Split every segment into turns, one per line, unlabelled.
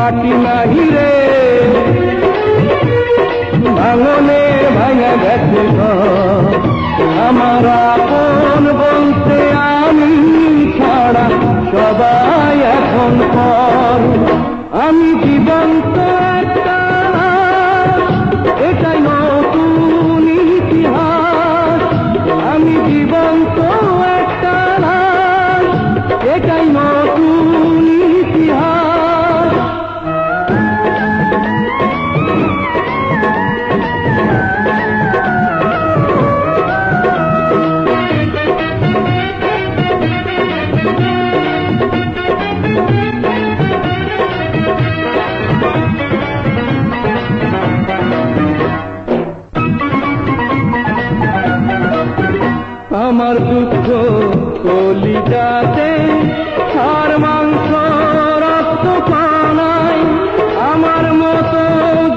মাটি নাহি রে, ভাঙনে ভাঙা গেছে ঘর। আমার আপন বলতে আমি ছাড়া সবাই এখন পর। আমি জীবন্ত একটা লাশ, এটাই নতুন ইতিহাস। আমি জীবন্ত একটা লাশ, এটাই নতুন ইতিহাস। আমার দুঃখ কলিজাতে হাড় মাংস রক্ত পানায়, আমার মতো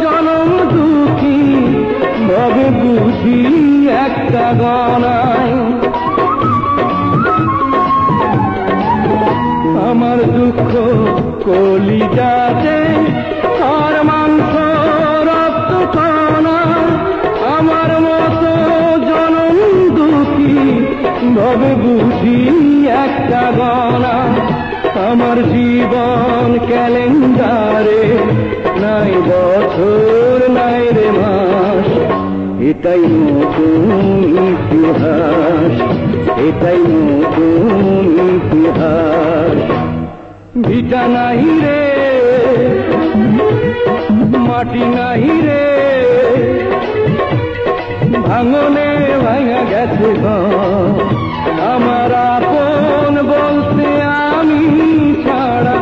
জনম দুঃখী ভবে বুঝি একটা গনায়। আমার দুঃখ কলিজাতে হাড় মাংস রক্ত পানায়, আমার মতো জনম দুঃখী ভবে বুঝি একটা গনা। আমার জীবন ক্যালেন্ডারে নাই বছর নাই রে মাস, এটাই নতুন ইতিহাস, এটাই নতুন ইতিহাস। ভিটা নাহি রে, মাটি নাহি রে, ভাঙনে ভাঙা গেছে ঘর। আমার আপন বলতে আমি ছাড়া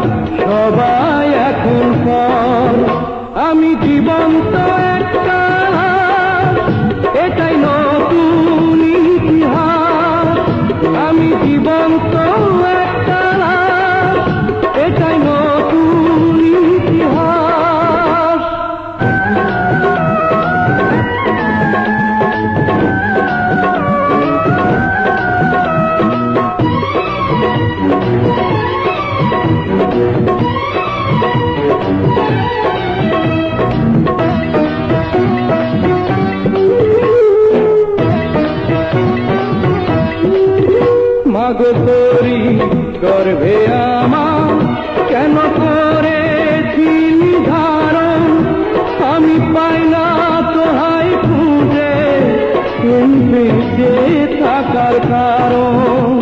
সবাই এখন পর। আমি জীবন্ত একটা লাশ, এটাই নতুন ইতিহাস। আমি জীবন্ত একটা লাশ, এটাই নতুন ইতিহাস। মাগো তোরি গর্ভে আমার কেন করেছিলি ধারণ, আমি পাই না তোহাই খুঁজে এই বেঁচে থাকার কারণ।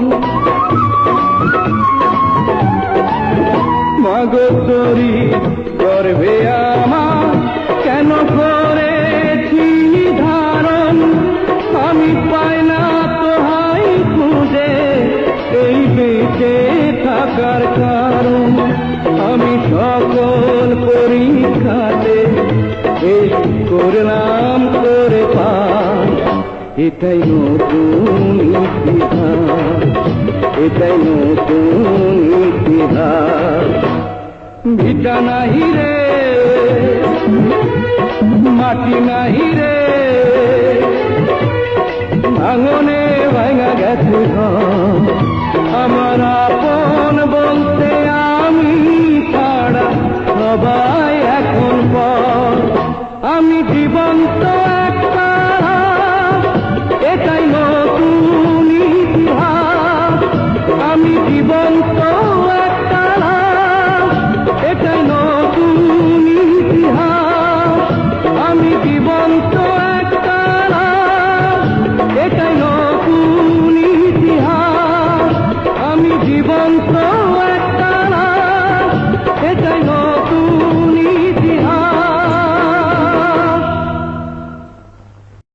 মাগো তোরি গর্ভে আমার কেন করেছিলি ধারণ, আমি পাই না তোহাই খুঁজে এই বেঁচে থাকার কারণ। আমি সকল পরীক্ষাতে এই করলাম করে পাস, এটাই নতুন ইতিহাস, এটাই নতুন ইতিহাস। ভিটা নাহি রে, মাটি নাহি রে, ভাঙনে ভাঙা গেছে ঘর। আমার আপন বলতে আমি ছাড়া সবাই এখন পর। আমি জীবন্ত একটা লাশ, এটাই নতুন ইতিহাস। আমি জীবন্ত